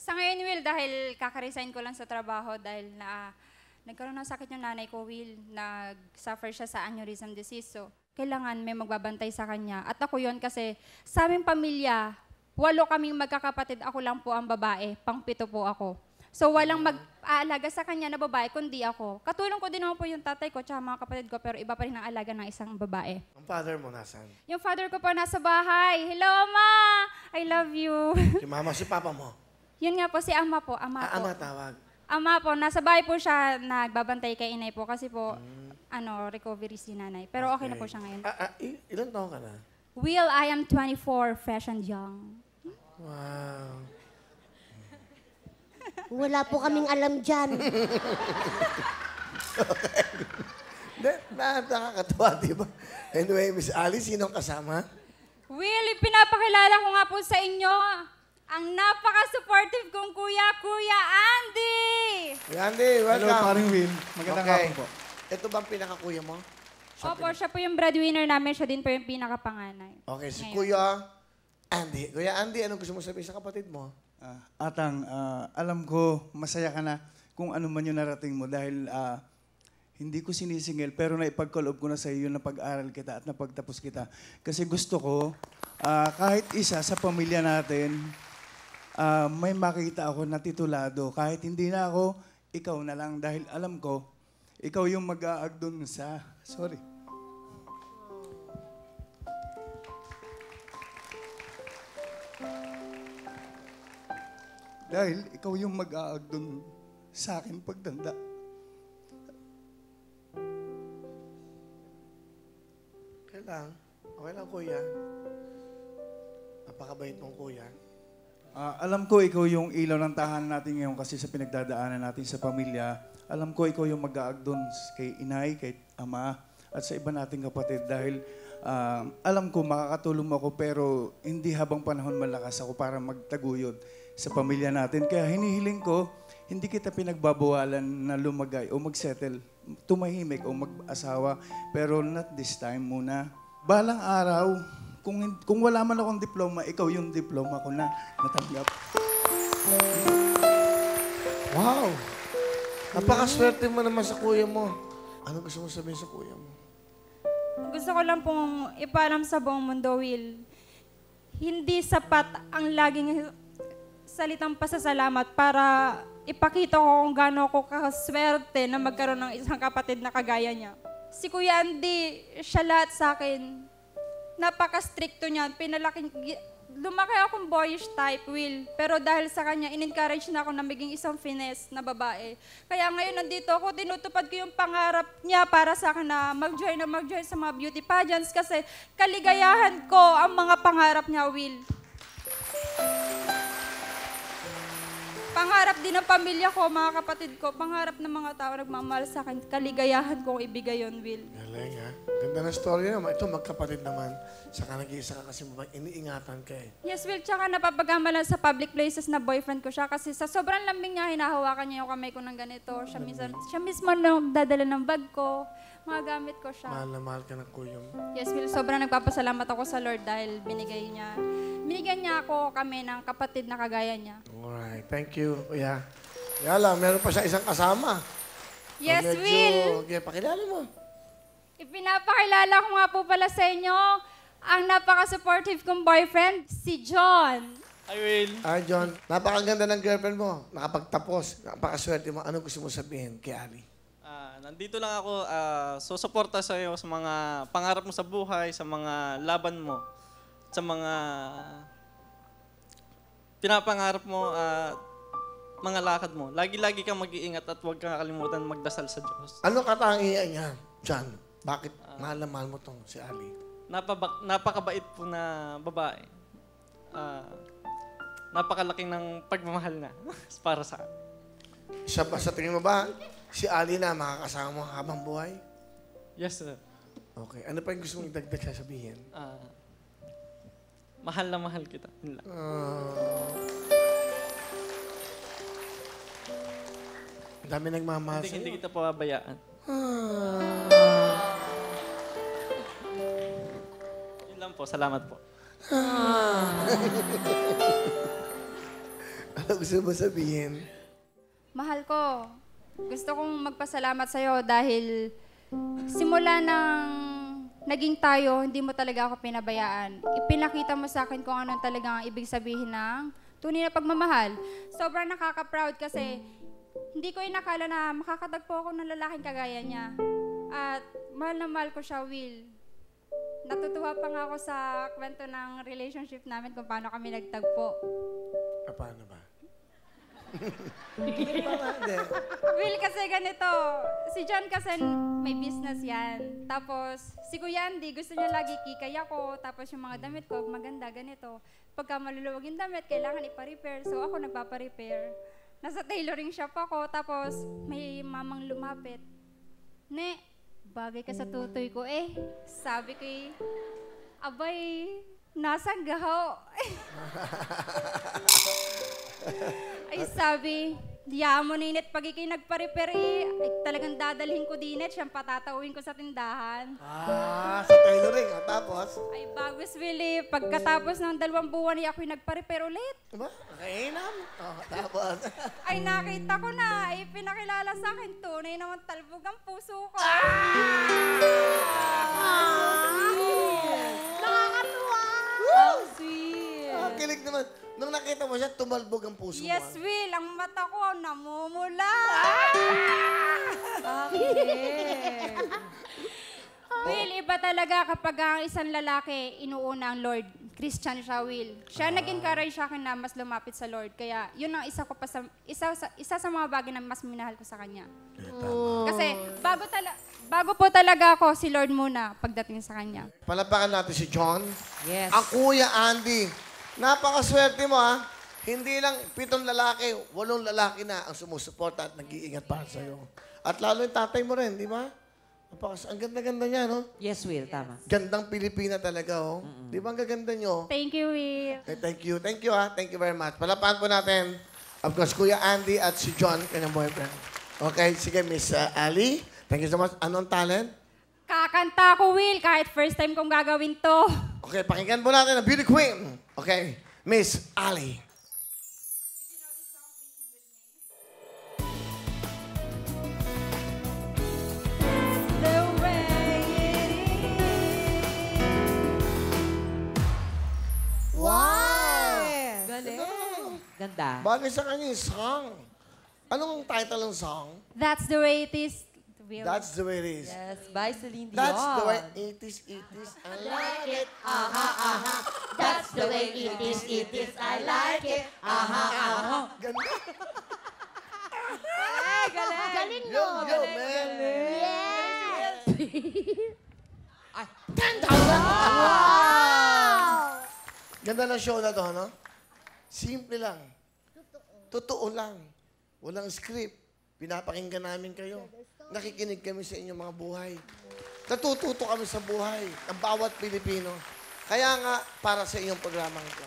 Sa ngayon, Will, dahil kakaresign ko lang sa trabaho dahil nagkaroon ng sakit yung nanay ko, Will. Nag-suffer siya sa aneurysm disease. So, kailangan may magbabantay sa kanya. At ako yon kasi sa aming pamilya, 8 kaming magkakapatid. Ako lang po ang babae. Pang-7 po ako. So, walang mag-aalaga sa kanya na babae, kundi ako. Katulong ko din naman po yung tatay ko tsaka mga kapatid ko, pero iba pa rin ang alaga ng isang babae. Ang father mo nasan? Yung father ko po nasa bahay. Hello, Ma! I love you. Si mama, si papa mo? Yun nga po, si ama po. Ama po. Ama tawag. Ama po, nasa bahay po siya nagbabantay kay inay po kasi po, recovery si nanay. Pero okay na po siya ngayon. Ilan taon ka na? Will, I am 24, fresh and young. Wow. Wala po kaming alam dyan. Nakakatawa, di ba? Anyway, Miss Alice, sinong kasama? Will, ipinapakilala ko nga po sa inyo ang napaka-supportive kong kuya, Kuya Andy! Andy, welcome. Hello, paring Will. Magandang hapon po. Ito bang pinakakuya mo? Opo, siya po yung breadwinner namin. Siya din po yung pinakapanganay. Okay, si Ngayon. Kuya Andy. Kuya Andy, anong gusto mo sabihin sa kapatid mo? Atang, alam ko masaya ka na kung ano man yung narating mo dahil hindi ko sinisingil pero naipagkaloob ko na sa iyo na pag-aral kita at napagtapos kita. Kasi gusto ko, kahit isa sa pamilya natin, may makita ako na titulado. Kahit hindi na ako, ikaw na lang dahil alam ko, ikaw yung mag-aag dun sa... Sorry. Dahil ikaw yung mag-aag dun sa akin pagtanda. Okay lang. Okay lang, Kuya. Napakabait mong Kuya. Alam ko ikaw yung ilaw ng tahanan natin ngayon kasi sa pinagdadaanan natin sa pamilya. Alam ko ikaw yung mag-aag dun kay inay, kay ama, at sa iba nating kapatid dahil alam ko makakatulong mo ako pero hindi habang panahon malakas ako para magtaguyod sa pamilya natin. Kaya hinihiling ko, hindi kita pinagbabawalan na lumagay o magsettle, tumahimik o mag-asawa. Pero not this time muna. Balang araw, kung wala man akong diploma, ikaw yung diploma ko na natanggap. Wow! Napakaswerte mo naman sa kuya mo. Ano gusto mo sabihin sa kuya mo? Gusto ko lang pong ipaalam sa buong mundo, Will. Hindi sapat ang laging salitang pasasalamat para ipakita ko kung gaano ako kaswerte na magkaroon ng isang kapatid na kagaya niya. Si Kuya Andy, siya lahat sa akin. Napaka-stricto niya. Lumaki akong boyish type, Will. Pero dahil sa kanya, in-encourage na ako na maging isang finesse na babae. Kaya ngayon nandito ako, tinutupad ko yung pangarap niya para sa akin na mag-join sa mga beauty pageants kasi kaligayahan ko ang mga pangarap niya, Will. Pangarap din ng pamilya ko, mga kapatid ko, pangarap ng mga tao nagmamahal sa akin, kaligayahan kong ibigay yon, Will. Galing, ha? Ganda ng story naman. Ito, magkapatid naman. Saka nag-iisa ka kasi iniingatan ka eh. Yes, Will, tsaka napapagamalan sa public places na boyfriend ko siya kasi sa sobrang lambing niya, hinahawakan niya yung kamay ko ng ganito. Siya mismo nung dadala ng bag ko, mga gamit ko siya. Mahal na mahal ka ng kuya mo. Yes, Will, sobrang nagpapasalamat ako sa Lord dahil binigyan niya ako kami ng kapatid na kagaya niya. Alright, thank you, kuya. Kaya lang, meron pa siya isang kasama. Yes, Medyo- Will! Okay, pakilala mo. Ipinapakilala ko nga po pala sa inyo ang napaka-supportive kong boyfriend, si John. Hi, Will. John, napakaganda ng girlfriend mo. Nakapagtapos. Napakaswerte mo. Ano gusto mo sabihin kay Ali? Nandito lang ako, susuporta sa iyo sa mga pangarap mo sa buhay, sa mga laban mo, sa mga pinapangarap mo, mga lakad mo. Lagi-lagi kang mag-iingat at huwag kang kakalimutan magdasal sa Diyos. Ano katangian niya, John? Bakit mahal na mahal mo tong si Ali? Napakabait po na babae. Napakalaking ng pagmamahal na para sa akin. Sa tingin mo ba, si Ali na makakasama mo habang buhay? Yes, sir. Okay. Ano pa yung gusto mong idagdag sasabihin? Mahal na mahal kita. Yun lang. Ang dami nagmamahal sa'yo. Hindi kita pababayaan. Yun lang po. Salamat po. Ano gusto mo sabihin? Mahal ko, gusto kong magpasalamat sa'yo dahil simula nang naging tayo, hindi mo talaga ako pinabayaan. Ipinakita mo sa akin kung ano talaga ang ibig sabihin ng tunay na pagmamahal. Sobrang nakaka-proud kasi hindi ko inakala na makakatagpo ako ng lalaking kagaya niya. At mahal na mahal ko siya, Will. Natutuwa pa nga ako sa kwento ng relationship namin kung paano kami nagtagpo. Paano ba? Will, kasi ganito. Si John kasi may business yan. Tapos, si Kuya Andy, gusto niya lagi kikay ako. Tapos yung mga damit ko, maganda, ganito. Pagka maluluwag yung damit, kailangan ipa-repair. So, ako nagpapa-repair. Nasa tailoring shop ako. Tapos, may mamang lumapit. Ne, bagay ka sa tutoy ko eh. Sabi ko eh, abay, nasa gaho. Ay sabi, diyan mo ninit pag ikay nagpa-repair eh, ay talagang dadalhin ko dinit, siyang patatawin ko sa tindahan. Sa tailoring. Tapos? Ay bagus Willie, pagkatapos ng 2 buwan ay ako'y nagpa-repair ulit. Diba? Nakainam. Tapos? Ay nakita ko na, ay pinakilala sa akin, tunay naman talbog ang puso ko. Nakakatuwa! Kilig naman. Nung nakita mo siya, tumalbog ang puso mo. Yes, Will, ang mata ko namumula. Will, iba talaga kapag ang isang lalaki inuuna ang Lord. Christian siya, Will. Siya nag-encourage sa akin na mas lumapit sa Lord. Kaya yun ang isa sa mga bagay na mas minahal ko sa kanya. Kasi bago po talaga ako si Lord muna pagdating sa kanya. Palapakan natin si John. Yes. Ang Kuya Andy. Napakaswerte mo, ha? Hindi lang 7 lalaki, 8 lalaki na ang sumusuporta at nag-iingat para sa'yo. At lalo yung tatay mo rin, di ba? Ang ganda-ganda niya, no? Yes, Will. Tama. Gandang Pilipina talaga, oh. Di ba ang gaganda niyo? Thank you, Will. Thank you. Thank you, ha? Thank you very much. Palapakan po natin, of course, Kuya Andy at si John, kanyang boyfriend. Okay, sige, Miss Ali. Thank you so much. Anong talent? Kakanta ko, Will, kahit first time kong gagawin to. Okay, pakinggan po natin ang beauty queen. Okay, Miss Ali. The way it is. Wow! Galing. Ganda. Bagay sa kanya yung song. Anong title ng song? That's the way it is, Will. That's the way it is. Yes, by Celine Dion. That's the way it is, I like it. That's the way it is, I like it. Ganda. Galing. Galing Yo, mo! yo, man. Yes! Ganda ng show na to, no? Simple lang. Totoo lang. Walang script. Pinapakinggan namin kayo. Nakikinig kami sa inyong mga buhay. Natututo kami sa buhay ng bawat Pilipino. Kaya nga, para sa inyong programang ito.